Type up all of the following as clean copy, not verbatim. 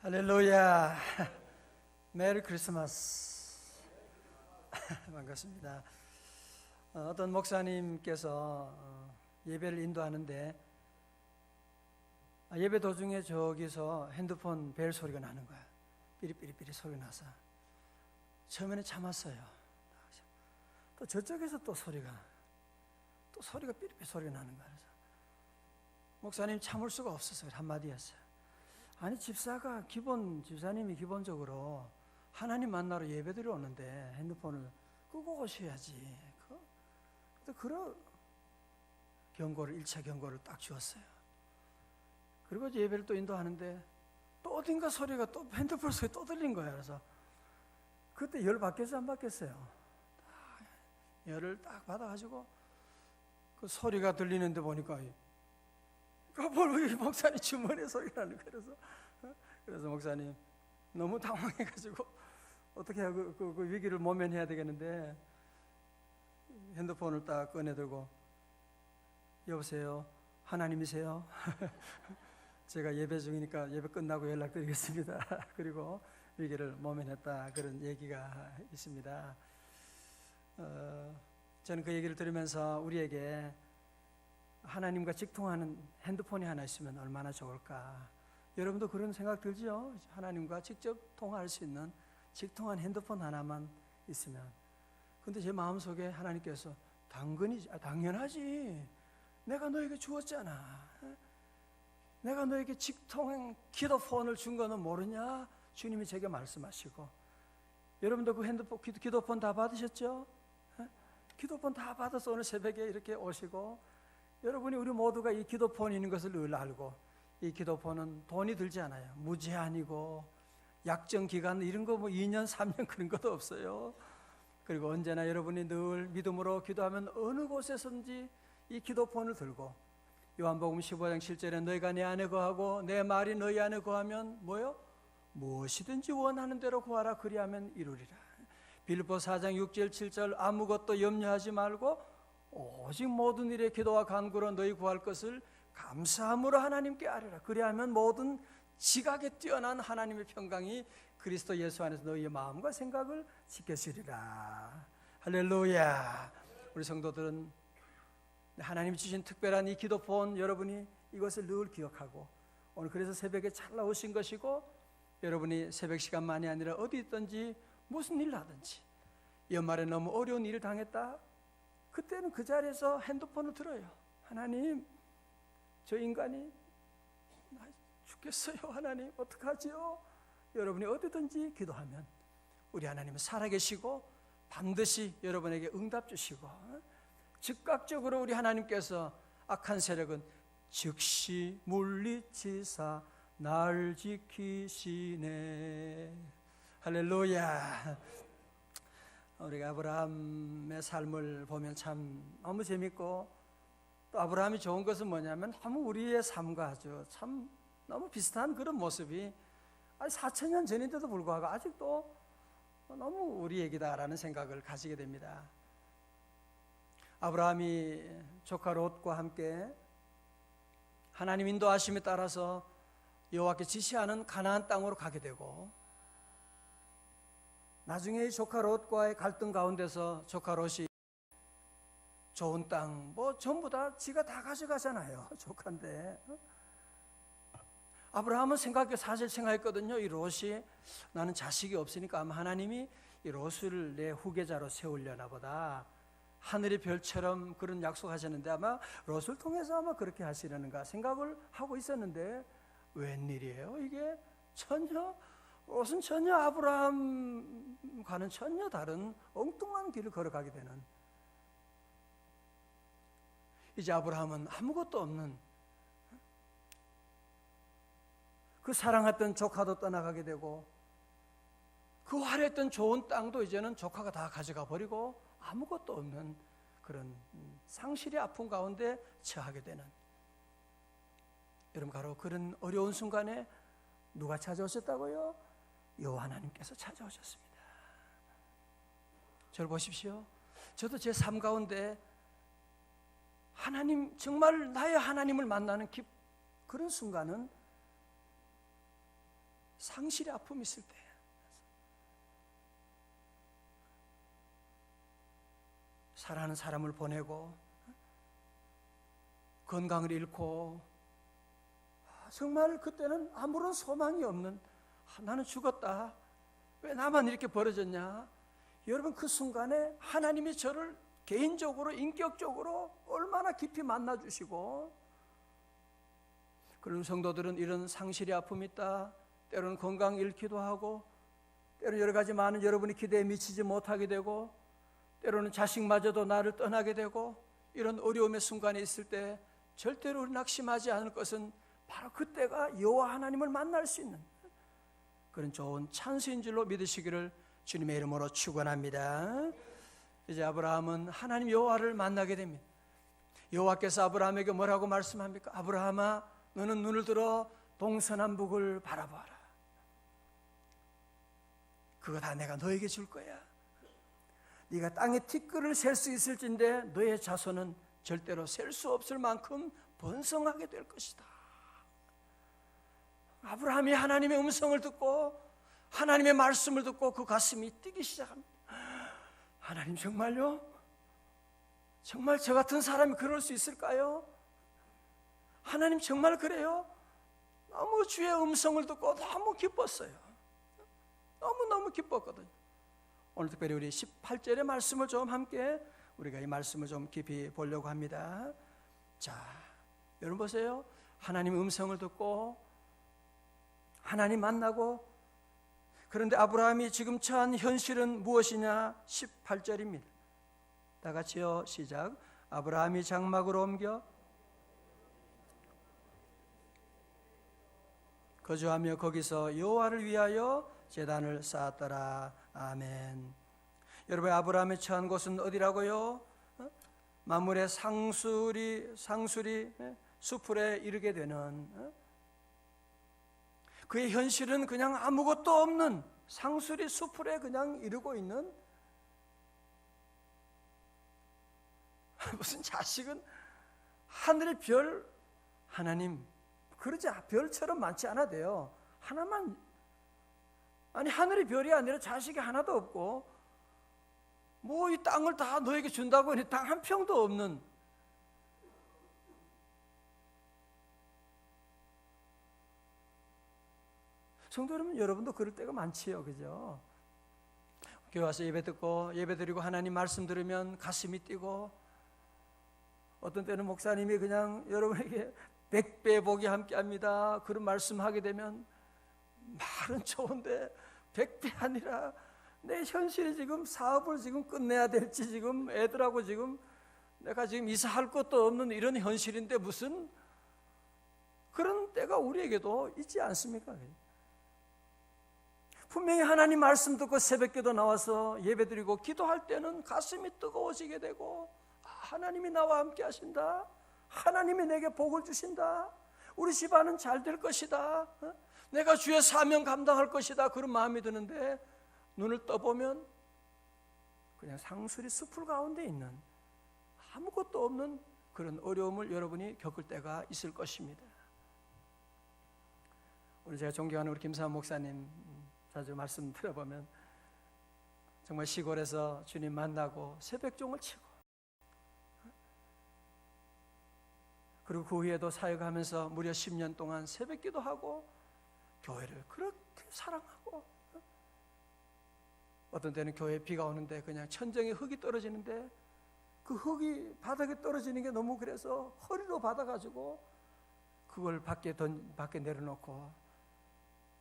할렐루야. 메리 크리스마스. 반갑습니다. 어떤 목사님께서 예배를 인도하는데 예배 도중에 저기서 핸드폰 벨 소리가 나는 거야. 삐리삐리삐리 소리 나서 처음에는 참았어요. 또 저쪽에서 또 소리가 삐리삐리 소리가 나는 거야. 그래서 목사님 참을 수가 없었어요. 한마디 했어요. 아니 집사님이 기본적으로 하나님 만나러 예배드려 오는데 핸드폰을 끄고 오셔야지. 그런 경고를 1차 경고를 딱 주었어요. 그리고 이제 예배를 또 인도하는데 또 어딘가 소리가 또 핸드폰 소리 또 들린 거예요. 그래서 그때 열 받겠어요, 안 받겠어요? 열을 딱 받아가지고 그 소리가 들리는데 보니까 우리 목사님 주머니에 소리가 나는 거예요. 그래서 목사님 너무 당황해가지고 어떻게 하고 그 위기를 모면해야 되겠는데 핸드폰을 딱 꺼내들고 여보세요, 하나님이세요? 제가 예배 중이니까 예배 끝나고 연락드리겠습니다. 그리고 위기를 모면했다, 그런 얘기가 있습니다. 저는 그 얘기를 들으면서 우리에게 하나님과 직통하는 핸드폰이 하나 있으면 얼마나 좋을까. 여러분도 그런 생각 들지요? 하나님과 직접 통화할 수 있는 직통한 핸드폰 하나만 있으면. 근데 제 마음속에 하나님께서 당연하지, 내가 너에게 주었잖아, 내가 너에게 직통 기도폰을 준 거는 모르냐? 주님이 제게 말씀하시고. 여러분도 그 핸드폰 기도폰 다 받으셨죠? 기도폰 다 받아서 오늘 새벽에 이렇게 오시고, 여러분이 우리 모두가 이 기도폰이 있는 것을 늘 알고, 이 기도폰은 돈이 들지 않아요. 무제한이고 약정 기간 이런 거 2년 3년 그런 것도 없어요. 그리고 언제나 여러분이 늘 믿음으로 기도하면 어느 곳에서든지 이 기도폰을 들고, 요한복음 15장 7절에 너희가 내 안에 거하고 내 말이 너희 안에 거하면 뭐요? 무엇이든지 원하는 대로 구하라, 그리하면 이루리라. 빌립보 4장 6절 7절 아무것도 염려하지 말고 오직 모든 일에 기도와 간구로 너희 구할 것을 감사함으로 하나님께 아뢰라. 그리하면 모든 지각에 뛰어난 하나님의 평강이 그리스도 예수 안에서 너희의 마음과 생각을 지켜주리라. 할렐루야. 우리 성도들은 하나님이 주신 특별한 이 기도폰, 여러분이 이것을 늘 기억하고, 오늘 그래서 새벽에 잘 나오신 것이고, 여러분이 새벽 시간만이 아니라 어디 있든지 무슨 일을 하든지 연말에 너무 어려운 일을 당했다, 그때는 그 자리에서 핸드폰을 들어요. 하나님, 저 인간이 죽겠어요. 하나님, 어떡하지요? 여러분이 어디든지 기도하면 우리 하나님은 살아계시고 반드시 여러분에게 응답 주시고, 즉각적으로 우리 하나님께서 악한 세력은 즉시 물리치사 날 지키시네. 할렐루야. 우리가 아브라함의 삶을 보면 참 너무 재밌고, 또 아브라함이 좋은 것은 뭐냐면 너무 우리의 삶과 아주 참 너무 비슷한 그런 모습이 4,000년 전인데도 불구하고 아직도 너무 우리 얘기다라는 생각을 가지게 됩니다. 아브라함이 조카 롯과 함께 하나님 인도하심에 따라서 여호와께 지시하는 가나안 땅으로 가게 되고, 나중에 조카 롯과의 갈등 가운데서 조카 롯이 좋은 땅 전부 다 지가 다 가져가잖아요. 조카인데. 아브라함은 사실 생각했거든요. 이 롯이, 나는 자식이 없으니까 아마 하나님이 이 롯을 내 후계자로 세우려나 보다, 하늘의 별처럼 그런 약속하셨는데 아마 롯을 통해서 아마 그렇게 하시려는가 생각을 하고 있었는데, 웬일이에요 이게? 롯은 전혀 아브라함과는 전혀 다른 엉뚱한 길을 걸어가게 되는, 이제 아브라함은 아무것도 없는 그 사랑했던 조카도 떠나가게 되고, 그 화려했던 좋은 땅도 이제는 조카가 다 가져가 버리고 아무것도 없는 그런 상실의 아픔 가운데 처하게 되는, 여러분 바로 그런 어려운 순간에 누가 찾아오셨다고요? 여호와 하나님께서 찾아오셨습니다. 저를 보십시오. 저도 제 삶 가운데 하나님, 정말 나의 하나님을 만나는 그런 순간은 상실의 아픔이 있을 때, 사랑하는 사람을 보내고 건강을 잃고 정말 그때는 아무런 소망이 없는, 나는 죽었다, 왜 나만 이렇게 벌어졌냐. 여러분, 그 순간에 하나님이 저를 개인적으로 인격적으로 얼마나 깊이 만나주시고, 그런 성도들은 이런 상실의 아픔이 있다, 때로는 건강 잃기도 하고, 때로는 여러 가지 많은 여러분이 기대에 미치지 못하게 되고, 때로는 자식마저도 나를 떠나게 되고, 이런 어려움의 순간에 있을 때 절대로 낙심하지 않을 것은 바로 그때가 여호와 하나님을 만날 수 있는 그런 좋은 찬스인 줄로 믿으시기를 주님의 이름으로 축원합니다. 이제 아브라함은 하나님 여호와를 만나게 됩니다. 여호와께서 아브라함에게 뭐라고 말씀합니까? 아브라함아, 너는 눈을 들어 동서남북을 바라보아라. 그거 다 내가 너에게 줄 거야. 네가 땅의 티끌을 셀 수 있을진데 너의 자손은 절대로 셀 수 없을 만큼 번성하게 될 것이다. 아브라함이 하나님의 음성을 듣고 하나님의 말씀을 듣고 그 가슴이 뛰기 시작합니다. 하나님, 정말요? 정말 저 같은 사람이 그럴 수 있을까요? 하나님 정말 그래요? 너무 주의 음성을 듣고 너무 기뻤어요. 너무너무 기뻤거든요. 오늘 특별히 우리 18절의 말씀을 좀 함께, 우리가 이 말씀을 좀 깊이 보려고 합니다. 자, 여러분 보세요. 하나님의 음성을 듣고 하나님 만나고, 그런데 아브라함이 지금 처한 현실은 무엇이냐? 18절입니다. 다 같이요, 시작. 아브라함이 장막을 옮겨 거주하며 거기서 여호와를 위하여 제단을 쌓았더라. 아멘. 여러분, 아브라함이 처한 곳은 어디라고요? 만물의 상수리 수풀에 이르게 되는, 그의 현실은 그냥 아무것도 없는 상수리 수풀에 그냥 이르고 있는, 무슨 자식은 하늘의 별, 하나님 그러지, 별처럼 많지 않아도 돼요. 하나만, 아니 하늘의 별이 아니라 자식이 하나도 없고, 뭐 이 땅을 다 너에게 준다고 하니 땅 한 평도 없는, 성도 여러분, 여러분도 그럴 때가 많지요, 그죠? 교회 와서 예배 듣고 예배 드리고 하나님 말씀 들으면 가슴이 뛰고, 어떤 때는 목사님이 그냥 여러분에게 100배 복이 함께합니다, 그런 말씀하게 되면 말은 좋은데 100배 아니라 내 현실이 지금 사업을 지금 끝내야 될지, 지금 애들하고 지금 내가 지금 이사할 것도 없는 이런 현실인데 무슨 그런 때가 우리에게도 있지 않습니까? 분명히 하나님 말씀 듣고 새벽기도 나와서 예배드리고 기도할 때는 가슴이 뜨거워지게 되고, 하나님이 나와 함께 하신다, 하나님이 내게 복을 주신다, 우리 집안은 잘 될 것이다, 내가 주의 사명 감당할 것이다, 그런 마음이 드는데 눈을 떠보면 그냥 상수리 숲을 가운데 있는 아무것도 없는 그런 어려움을 여러분이 겪을 때가 있을 것입니다. 우리 제가 존경하는 우리 김사한 목사님 자주 말씀 들어보면 정말 시골에서 주님 만나고 새벽종을 치고, 그리고 그 후에도 사역하면서 무려 10년 동안 새벽기도 하고 교회를 그렇게 사랑하고, 어떤 때는 교회에 비가 오는데 그냥 천정에 흙이 떨어지는데 그 흙이 바닥에 떨어지는 게 너무 그래서 허리로 받아가지고 그걸 밖에 내려놓고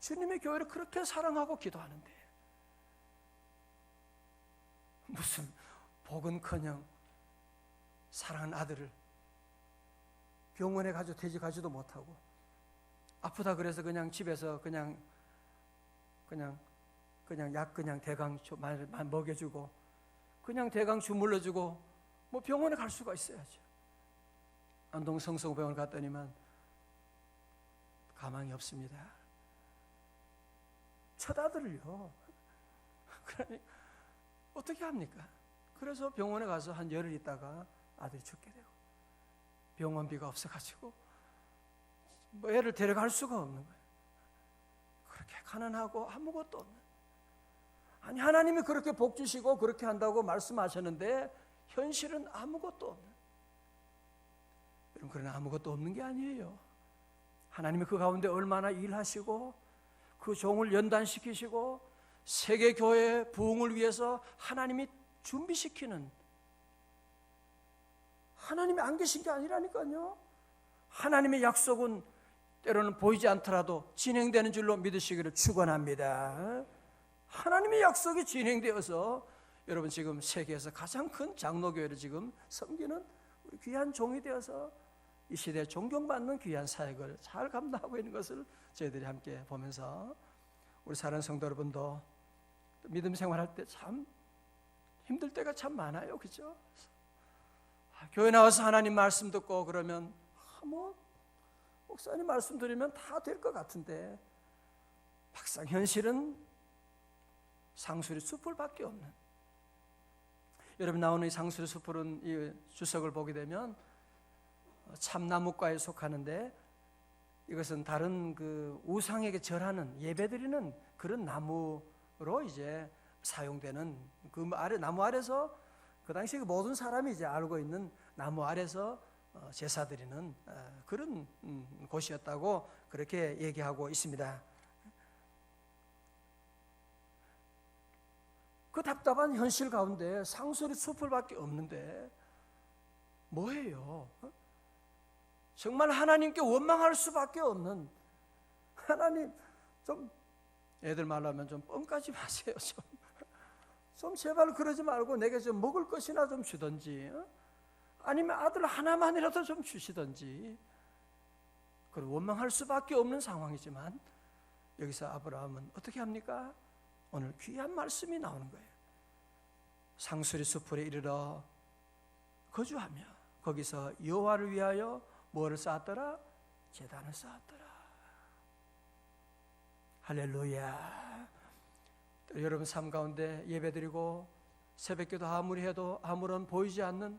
주님의 교회를 그렇게 사랑하고 기도하는데, 무슨 복은커녕 사랑하는 아들을 병원에 데려가지도 못하고, 아프다 그래서 그냥 집에서 그냥 약 대강 먹여주고 그냥 대강 주물러주고 뭐 병원에 갈 수가 있어야죠. 안동 성성병원 갔더니만 가망이 없습니다. 첫 아들을요. 그러니 어떻게 합니까? 그래서 병원에 가서 한 열흘 있다가 아들이 죽게 되고, 병원비가 없어가지고 뭐 애를 데려갈 수가 없는 거예요. 그렇게 가난하고 아무것도 없는, 아니 하나님이 그렇게 복 주시고 그렇게 한다고 말씀하셨는데 현실은 아무것도 없는. 여러분, 그러나 아무것도 없는 게 아니에요. 하나님이 그 가운데 얼마나 일하시고 그 종을 연단시키시고 세계 교회의 부흥을 위해서 하나님이 준비시키는, 하나님이 안 계신 게 아니라니까요. 하나님의 약속은 때로는 보이지 않더라도 진행되는 줄로 믿으시기를 축원합니다. 하나님의 약속이 진행되어서 여러분 지금 세계에서 가장 큰 장로교회를 지금 섬기는 우리 귀한 종이 되어서 이 시대에 존경받는 귀한 사역을 잘 감당하고 있는 것을 저희들이 함께 보면서, 우리 사랑하는 성도 여러분도 믿음 생활할 때 참 힘들 때가 참 많아요. 그죠? 교회 나와서 하나님 말씀 듣고 그러면 목사님 말씀 들으면 다 될 것 같은데 막상 현실은 상수리 숲을밖에 없는. 여러분, 나오는 이 상수리 숲은 이 주석을 보게 되면 참나무과에 속하는데, 이것은 다른 그 우상에게 절하는 예배드리는 그런 나무로 이제 사용되는, 그 나무 아래서 그 당시 그 모든 사람이 이제 알고 있는 나무 아래서 제사 드리는 그런 곳이었다고 그렇게 얘기하고 있습니다. 그 답답한 현실 가운데 상수리 숲을밖에 없는데 뭐예요? 정말 하나님께 원망할 수밖에 없는, 하나님 좀, 애들 말로 하면 좀 뻥까지 마세요. 좀 제발 그러지 말고 내게 좀 먹을 것이나 좀 주든지, 아니면 아들 하나만이라도 좀 주시든지. 그걸 원망할 수밖에 없는 상황이지만 여기서 아브라함은 어떻게 합니까? 오늘 귀한 말씀이 나오는 거예요. 상수리 숲에 이르러 거주하며 거기서 여호와를 위하여 뭐를 쌓았더라? 제단을 쌓았더라. 할렐루야. 여러분 삶 가운데 예배드리고 새벽기도 아무리 해도 아무런 보이지 않는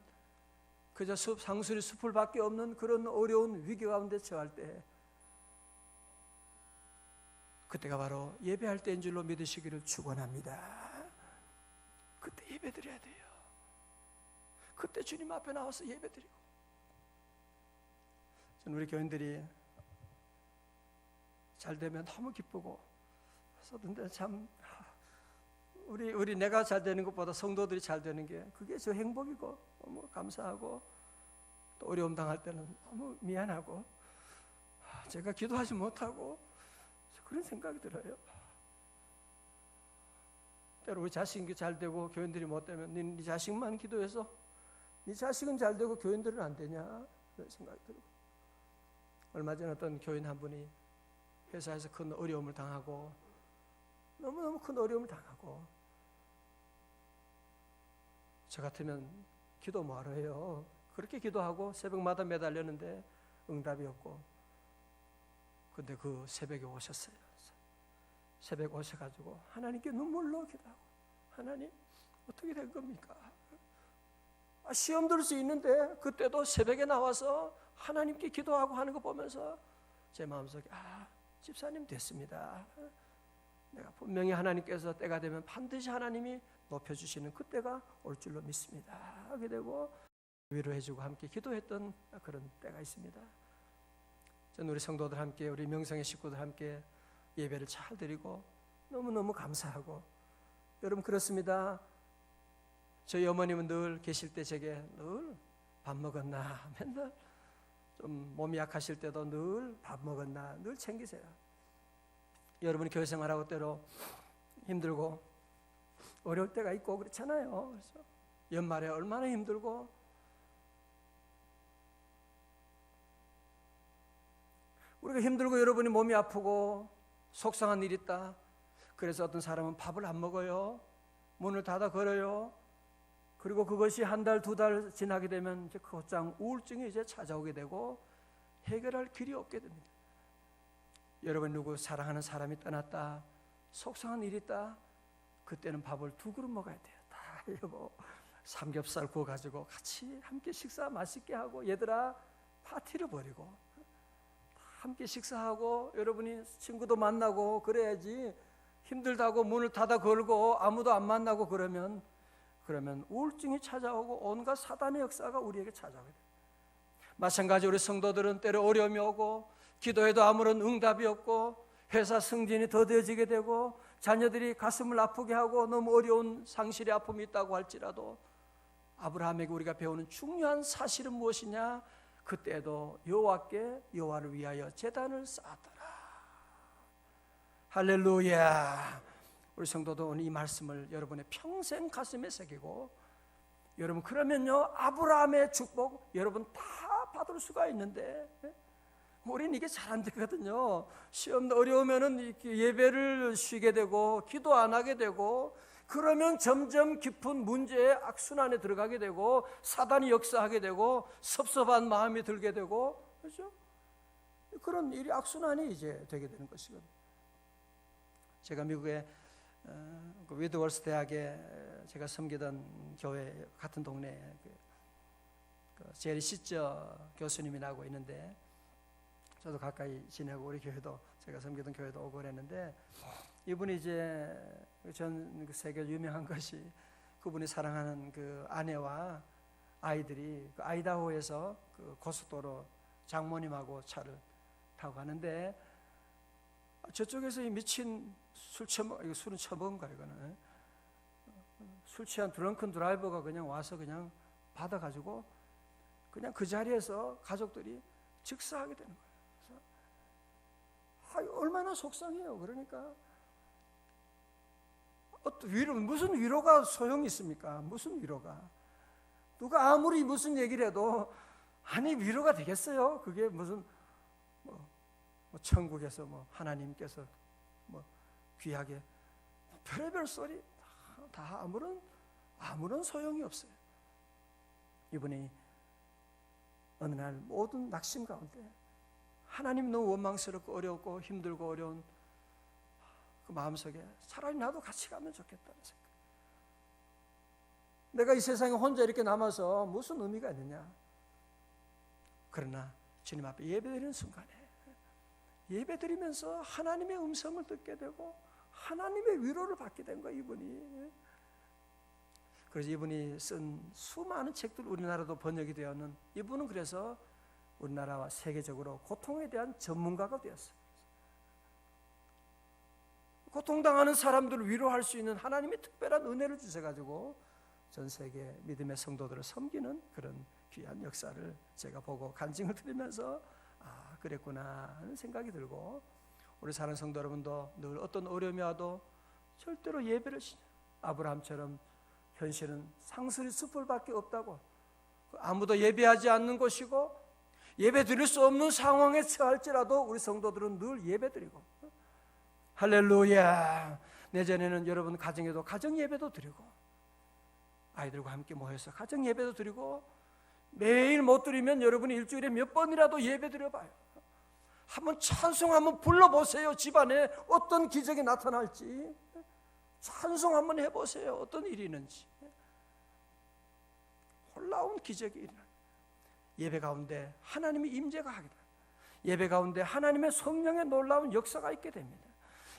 그저 상수리 숲을밖에 없는 그런 어려운 위기 가운데 처할 때, 그때가 바로 예배할 때인 줄로 믿으시기를 축원합니다. 그때 예배드려야 돼요. 그때 주님 앞에 나와서 예배드리고. 저는 우리 교인들이 잘 되면 너무 기쁘고, 그런데 참 우리 내가 잘 되는 것보다 성도들이 잘 되는 게 그게 저 행복이고 너무 감사하고, 또 어려움 당할 때는 너무 미안하고 제가 기도하지 못하고 그런 생각이 들어요. 때로 우리 자식이 잘 되고 교인들이 못 되면 네 자식만 기도해서 네 자식은 잘 되고 교인들은 안 되냐, 그런 생각이 들고. 얼마 전에 어떤 교인 한 분이 회사에서 큰 어려움을 당하고, 너무너무 큰 어려움을 당하고, 저 같으면 기도 뭐하러 해요? 그렇게 기도하고 새벽마다 매달렸는데 응답이 없고, 근데 그 새벽에 오셨어요. 새벽에 오셔가지고 하나님께 눈물로 기도하고, 하나님 어떻게 된 겁니까? 시험 들 수 있는데 그때도 새벽에 나와서 하나님께 기도하고 하는 거 보면서 제 마음속에 집사님 됐습니다. 내가 분명히 하나님께서 때가 되면 반드시 하나님이 높여주시는 그때가 올 줄로 믿습니다 하게 되고, 위로해주고 함께 기도했던 그런 때가 있습니다. 저는 우리 성도들 함께, 우리 명성의 식구들 함께 예배를 잘 드리고 너무너무 감사하고, 여러분 그렇습니다. 저희 어머님은 늘 계실 때 제게 늘 밥 먹었나, 맨날 좀 몸이 약하실 때도 늘 밥 먹었나 늘 챙기세요. 여러분이 교회 생활하고 때로 힘들고 어려울 때가 있고 그렇잖아요. 그래서 연말에 얼마나 힘들고, 우리가 힘들고 여러분이 몸이 아프고 속상한 일이 있다. 그래서 어떤 사람은 밥을 안 먹어요. 문을 닫아 걸어요. 그리고 그것이 한 달, 두 달 지나게 되면 이제 곧장 우울증이 이제 찾아오게 되고 해결할 길이 없게 됩니다. 여러분, 누구 사랑하는 사람이 떠났다, 속상한 일이 있다, 그때는 밥을 2그릇 먹어야 돼요. 다 여보 삼겹살 구워가지고 같이 함께 식사 맛있게 하고, 얘들아 파티를 벌이고 다 함께 식사하고 여러분이 친구도 만나고 그래야지, 힘들다고 문을 닫아 걸고 아무도 안 만나고 그러면 우울증이 찾아오고 온갖 사단의 역사가 우리에게 찾아오게 돼요. 마찬가지로 우리 성도들은 때로 어려움이 오고 기도해도 아무런 응답이 없고 회사 승진이 더뎌지게 되고 자녀들이 가슴을 아프게 하고 너무 어려운 상실의 아픔이 있다고 할지라도 아브라함에게 우리가 배우는 중요한 사실은 무엇이냐? 그때도 여호와를 위하여 제단을 쌓았더라. 할렐루야. 우리 성도도 오늘 이 말씀을 여러분의 평생 가슴에 새기고, 여러분 그러면요 아브라함의 축복 여러분 다 받을 수가 있는데, 우리는 이게 잘 안 되거든요. 시험 어려우면은 예배를 쉬게 되고 기도 안 하게 되고, 그러면 점점 깊은 문제의 악순환에 들어가게 되고 사단이 역사하게 되고 섭섭한 마음이 들게 되고, 그렇죠? 그런 일이 악순환이 이제 되게 되는 것이거든요. 제가 미국의 위드월스 대학에 제가 섬기던 교회 같은 동네에 제리 시저 교수님이 나고 있는데, 저도 가까이 지내고 우리 교회도 제가 섬기던 교회도 오고 그랬는데, 이분이 이제 전 세계 유명한 것이 그분이 사랑하는 그 아내와 아이들이 그 아이다호에서 그 고속도로 장모님하고 차를 타고 가는데, 저쪽에서 이 미친 이거 술은 처먹은가 이거는, 술 취한 드렁큰 드라이버가 그냥 와서 그냥 받아가지고 그냥 그 자리에서 가족들이 즉사하게 되는 거예요. 그래서 얼마나 속상해요. 그러니까 무슨 위로가 소용이 있습니까? 무슨 위로가? 누가 아무리 무슨 얘기를 해도 아니 위로가 되겠어요? 그게 무슨 뭐 천국에서 하나님께서 귀하게 별의별 소리 다 아무런 소용이 없어요. 이분이 어느 날 모든 낙심 가운데 하나님 너무 원망스럽고 어렵고 힘들고 어려운 그 마음속에 차라리 나도 같이 가면 좋겠다는 생각. 내가 이 세상에 혼자 이렇게 남아서 무슨 의미가 있느냐. 그러나 주님 앞에 예배드리는 순간에 예배드리면서 하나님의 음성을 듣게 되고 하나님의 위로를 받게 된 거예요, 이분이. 그래서 이분이 쓴 수많은 책들 우리나라도 번역이 되었는, 이분은 그래서 우리나라와 세계적으로 고통에 대한 전문가가 되었어요. 고통당하는 사람들을 위로할 수 있는 하나님의 특별한 은혜를 주셔가지고 전 세계 믿음의 성도들을 섬기는 그런 귀한 역사를 제가 보고 간증을 들으면서 그랬구나 하는 생각이 들고, 우리 사는 성도 여러분도 늘 어떤 어려움이 와도 절대로 예배를 아브라함처럼 현실은 상술이 숯불밖에 없다고, 아무도 예배하지 않는 곳이고 예배 드릴 수 없는 상황에 처할지라도 우리 성도들은 늘 예배 드리고, 할렐루야. 내전에는 여러분 가정에도 가정 예배도 드리고, 아이들과 함께 모여서 가정 예배도 드리고, 매일 못 드리면 여러분이 일주일에 몇 번이라도 예배 드려봐요. 한번 찬송 한번 불러보세요. 집안에 어떤 기적이 나타날지 찬송 한번 해보세요. 어떤 일이 있는지. 놀라운 기적이 일어나요. 예배 가운데 하나님의 임재가 하게 돼요. 예배 가운데 하나님의 성령의 놀라운 역사가 있게 됩니다.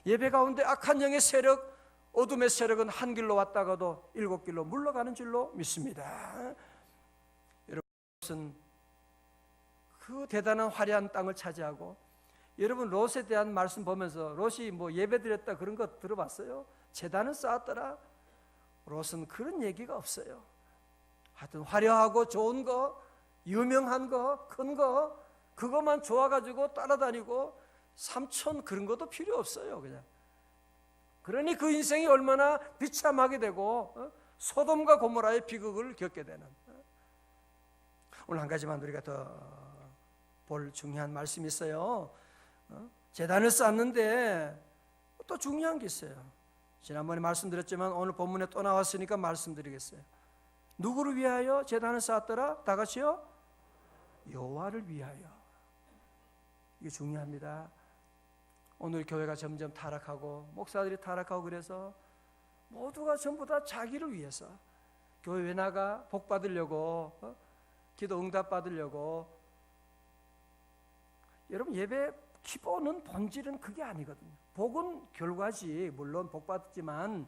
예배 가운데 악한 영의 세력, 어둠의 세력은 한 길로 왔다가도 7길로 물러가는 줄로 믿습니다. 여러분, 그 대단한 화려한 땅을 차지하고, 여러분 롯에 대한 말씀 보면서 롯이 예배드렸다 그런 거 들어봤어요? 제단을 쌓았더라. 롯은 그런 얘기가 없어요. 하여튼 화려하고 좋은 거, 유명한 거, 큰 거, 그것만 좋아가지고 따라다니고 삼촌 그런 것도 필요 없어요. 그냥. 그러니 그 인생이 얼마나 비참하게 되고 소돔과 고모라의 비극을 겪게 되는. 오늘 한 가지만 우리가 더 볼 중요한 말씀이 있어요. 제단을 쌓는데 또 중요한 게 있어요. 지난번에 말씀드렸지만 오늘 본문에 또 나왔으니까 말씀드리겠어요. 누구를 위하여 제단을 쌓았더라? 다 같이요? 여호와를 위하여. 이게 중요합니다. 오늘 교회가 점점 타락하고 목사들이 타락하고 그래서 모두가 전부 다 자기를 위해서 교회 나가 복 받으려고 기도 응답 받으려고 여러분 예배 기본은 본질은 그게 아니거든요. 복은 결과지. 물론 복 받지만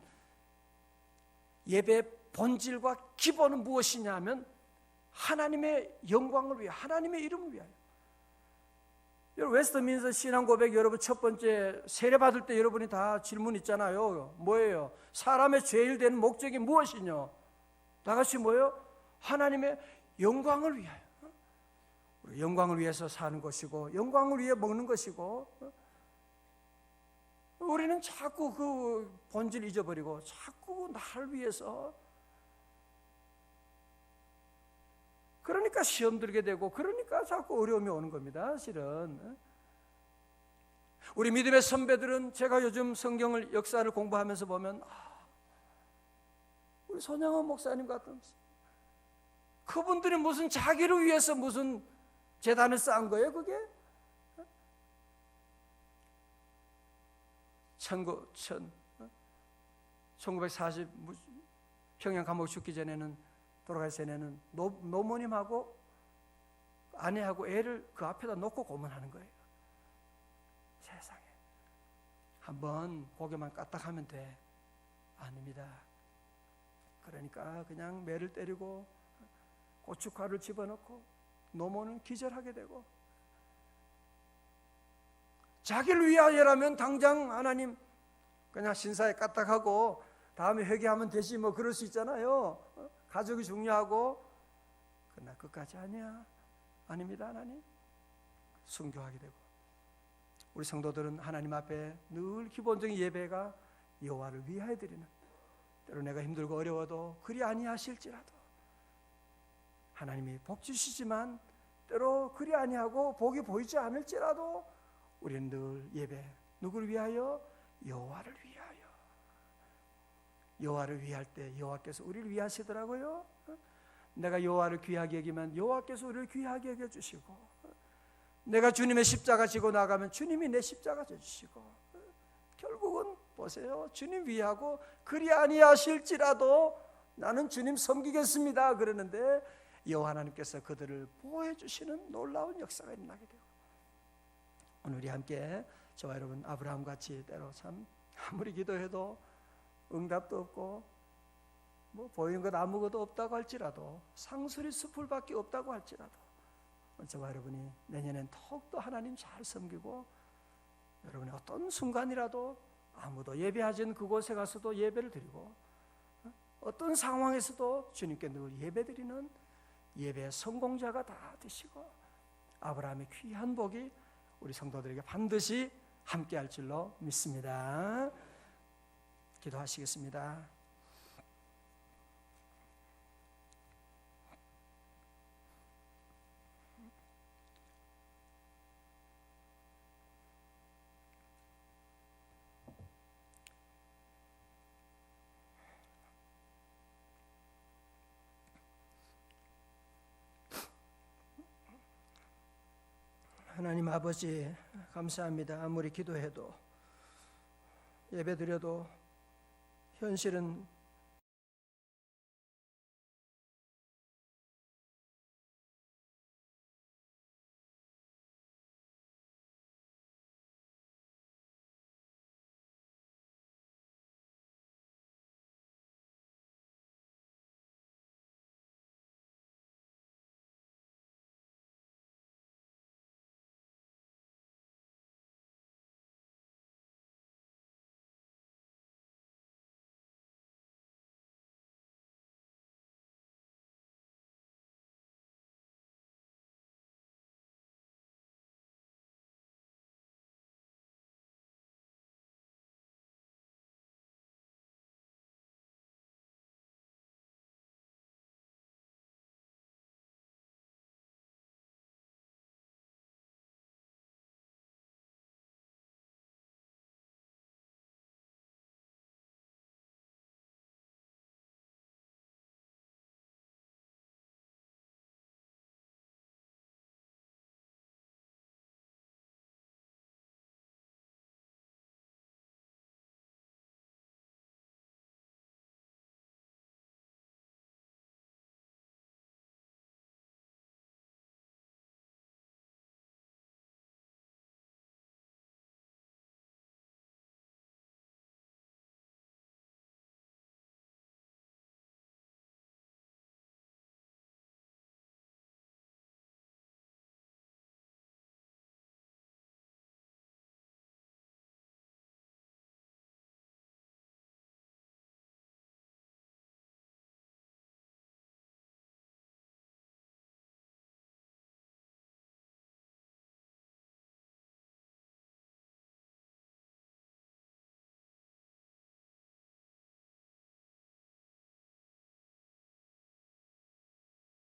예배의 본질과 기본은 무엇이냐 하면 하나님의 영광을 위해, 하나님의 이름을 위하여. 여러분 웨스트민스터 신앙 고백 여러분 첫 번째 세례 받을 때 여러분이 다 질문 있잖아요. 뭐예요? 사람의 제일 된 목적이 무엇이냐? 다 같이 뭐예요? 하나님의 영광을 위하여. 우리 영광을 위해서 사는 것이고 영광을 위해 먹는 것이고, 우리는 자꾸 그 본질 잊어버리고 자꾸 나를 위해서, 그러니까 시험 들게 되고 그러니까 자꾸 어려움이 오는 겁니다. 실은 우리 믿음의 선배들은, 제가 요즘 성경을 역사를 공부하면서 보면 우리 손양원 목사님 같은, 그분들이 무슨 자기를 위해서 무슨 재단을 쌓은 거예요 그게? 1940 평양 감옥 죽기 전에는, 돌아가기 전에는 노모님하고 아내하고 애를 그 앞에다 놓고 고문하는 거예요. 세상에, 한번 고개만 까딱하면 돼. 아닙니다. 그러니까 그냥 매를 때리고 고춧가루를 집어넣고 노모는 기절하게 되고, 자기를 위하여라면 당장 하나님 그냥 신사에 까딱하고 다음에 회개하면 되지 뭐 그럴 수 있잖아요. 가족이 중요하고. 그러나 끝까지 아니야. 아닙니다. 하나님 순교하게 되고. 우리 성도들은 하나님 앞에 늘 기본적인 예배가 여호와를 위하여 드리는, 때로 내가 힘들고 어려워도 그리 아니하실지라도 하나님이 복 주시지만 때로 그리 아니하고 복이 보이지 않을지라도 우리는 늘 예배, 누구를 위하여? 여호와를 위하여. 여호와를 위할 때 여호와께서 우리를 위하시더라고요. 내가 여호와를 귀하게 여기면 여호와께서 우리를 귀하게 여겨주시고, 내가 주님의 십자가 지고 나가면 주님이 내 십자가 져주시고, 결국은 보세요, 주님 위하고 그리 아니하실지라도 나는 주님 섬기겠습니다 그러는데 여호와 하나님께서 그들을 보호해 주시는 놀라운 역사가 일어나게 되고, 오늘 우리 함께 저와 여러분 아브라함 같이 때로 참 아무리 기도해도 응답도 없고 뭐 보이는 것 아무것도 없다고 할지라도, 상수리 숲을밖에 없다고 할지라도 저와 여러분이 내년엔 더욱더 하나님 잘 섬기고, 여러분의 어떤 순간이라도 아무도 예배하지 않은 그곳에 가서도 예배를 드리고, 어떤 상황에서도 주님께 늘 예배드리는 예배의 성공자가 다 되시고, 아브라함의 귀한 복이 우리 성도들에게 반드시 함께할 줄로 믿습니다. 기도하시겠습니다. 하나님 아버지 감사합니다. 아무리 기도해도 예배드려도 현실은